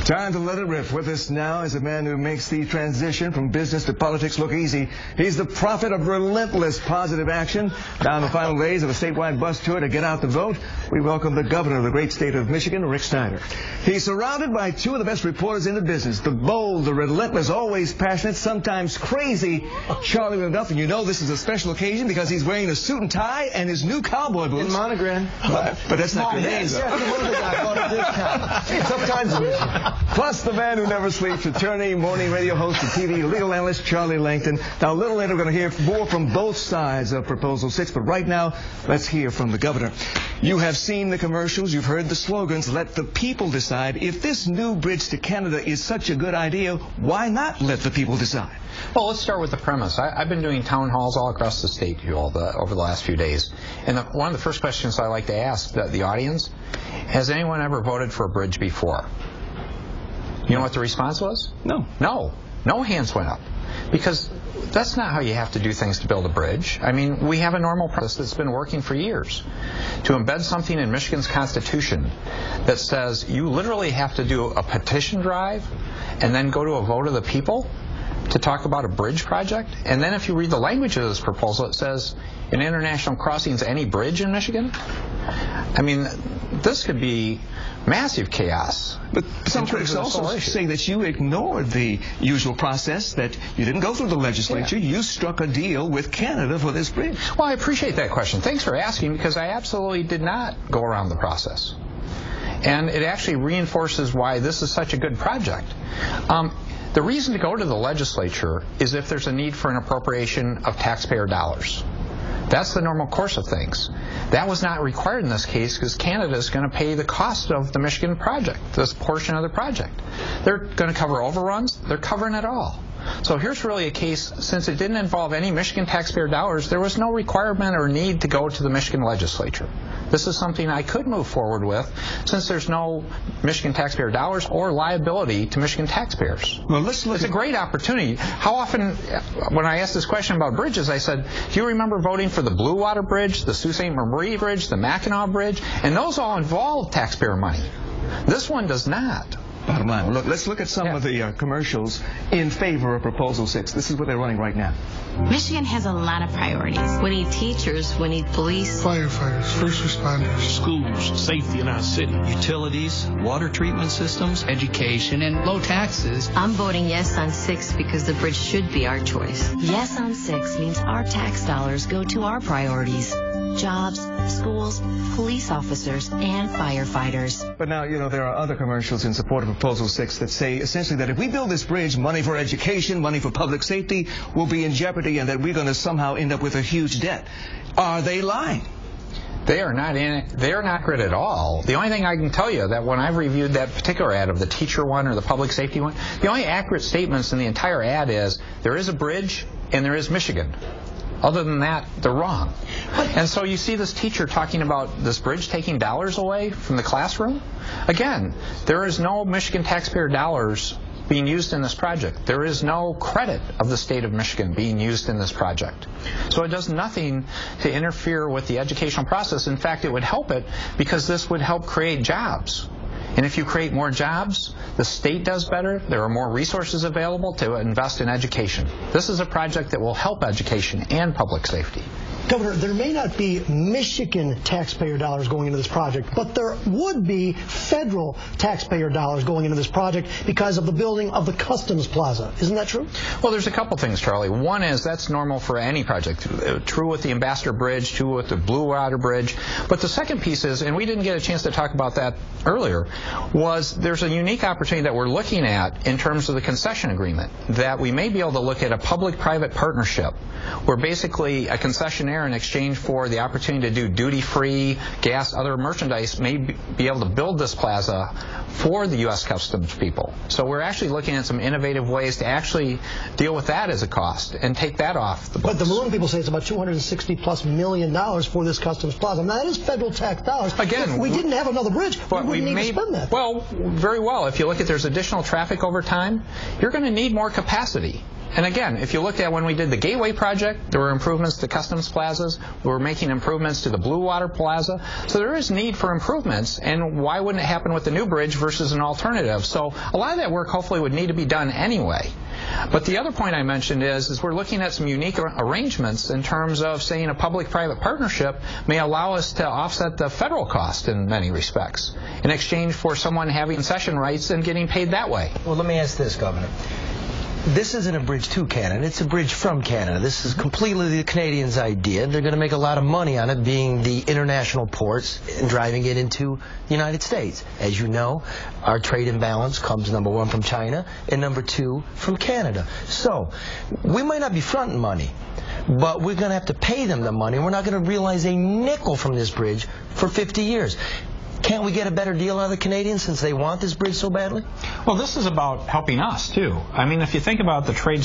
Time to let it rip. With us now is a man who makes the transition from business to politics look easy. He's the prophet of relentless positive action. Now in the final days of a statewide bus tour to get out the vote, we welcome the governor of the great state of Michigan, Rick Snyder. He's surrounded by two of the best reporters in the business, the bold, the relentless, always passionate, sometimes crazy Charlie McDuff. And you know this is a special occasion because he's wearing a suit and tie and his new cowboy boots. In monogram. But that's not your name. Tough times in Michigan. Plus the man who never sleeps, attorney, morning radio host, and TV legal analyst Charlie Langton. Now, a little later, we're going to hear more from both sides of Proposal 6, but right now, let's hear from the governor. You have seen the commercials, you've heard the slogans, let the people decide. If this new bridge to Canada is such a good idea, why not let the people decide? Well, let's start with the premise. I've been doing town halls all across the state over the last few days. And one of the first questions I like to ask the audience, has anyone ever voted for a bridge before? You know what the response was? No. No hands went up. Because that's not how you have to do things to build a bridge. I mean, we have a normal process that's been working for years. To embed something in Michigan's Constitution that says you literally have to do a petition drive and then go to a vote of the people to talk about a bridge project. And then if you read the language of this proposal, it says in international crossings, any bridge in Michigan. I mean, this could be massive chaos. But some critics also say that you ignored the usual process, that you didn't go through the legislature. Yeah. You struck a deal with Canada for this bridge. Well, I appreciate that question. Thanks for asking, because I absolutely did not go around the process. And it actually reinforces why this is such a good project. The reason to go to the legislature is if there's a need for an appropriation of taxpayer dollars. That's the normal course of things. That was not required in this case because Canada is going to pay the cost of the Michigan project, this portion of the project. They're going to cover overruns. They're covering it all. So here's really a case, since it didn't involve any Michigan taxpayer dollars, there was no requirement or need to go to the Michigan legislature. This is something I could move forward with since there's no Michigan taxpayer dollars or liability to Michigan taxpayers. Well, let's look. It's a great opportunity. How often, when I asked this question about bridges, I said, do you remember voting for the Blue Water Bridge, the Sault Ste. Marie Bridge, the Mackinac Bridge? And those all involve taxpayer money. This one does not. Bottom line. Look, let's look at some of the commercials in favor of Proposal 6. This is what they're running right now. Michigan has a lot of priorities. We need teachers, we need police, firefighters, first responders, schools, safety in our city, utilities, water treatment systems, education, and low taxes. I'm voting yes on 6 because the bridge should be our choice. Yes on 6 means our tax dollars go to our priorities. Jobs, schools, police officers, and firefighters. But now, there are other commercials in support of Proposal 6 that say essentially that if we build this bridge, money for education, money for public safety will be in jeopardy and that we're going to somehow end up with a huge debt. Are they lying? They are not in it. They are not accurate at all. The only thing I can tell you that when I've reviewed that particular ad of the teacher one or the public safety one, the only accurate statements in the entire ad is there is a bridge and there is Michigan. Other than that, they're wrong. And so you see this teacher talking about this bridge taking dollars away from the classroom. Again, there is no Michigan taxpayer dollars being used in this project. There is no credit of the state of Michigan being used in this project. So it does nothing to interfere with the educational process. In fact, it would help it because this would help create jobs. And if you create more jobs, the state does better, there are more resources available to invest in education. This is a project that will help education and public safety. Governor, there may not be Michigan taxpayer dollars going into this project, but there would be federal taxpayer dollars going into this project because of the building of the Customs Plaza. Isn't that true? Well, there's a couple things, Charlie. One is that's normal for any project. True with the Ambassador Bridge, true with the Blue Water Bridge. But the second piece is, and we didn't get a chance to talk about that earlier, was there's a unique opportunity that we're looking at in terms of the concession agreement, that we may be able to look at a public-private partnership where basically a concessionaire in exchange for the opportunity to do duty-free, gas, other merchandise may be able to build this plaza for the U.S. Customs people. So we're actually looking at some innovative ways to actually deal with that as a cost and take that off the books. But the Malone people say it's about $260+ million for this Customs Plaza. Now, that is federal tax dollars. Again, if we didn't have another bridge, we wouldn't need to spend that. Well, very well. If you look at there's additional traffic over time, you're going to need more capacity. And again, if you looked at when we did the Gateway project, there were improvements to Customs plazas. We were making improvements to the Blue Water Plaza. So there is need for improvements, and why wouldn't it happen with the new bridge versus an alternative? So a lot of that work hopefully would need to be done anyway. But the other point I mentioned is we're looking at some unique arrangements in terms of saying a public-private partnership may allow us to offset the federal cost in many respects in exchange for someone having concession rights and getting paid that way. Well, let me ask this, Governor. This isn't a bridge to Canada. It's a bridge from Canada. This is completely the Canadians' idea. They're going to make a lot of money on it, being the international ports and driving it into the United States. As you know, our trade imbalance comes, number one, from China, and number two, from Canada. So we might not be fronting money, but we're going to have to pay them the money. We're not going to realize a nickel from this bridge for 50 years. Can't we get a better deal out of the Canadians since they want this bridge so badly? Well, this is about helping us, too. I mean, if you think about the trade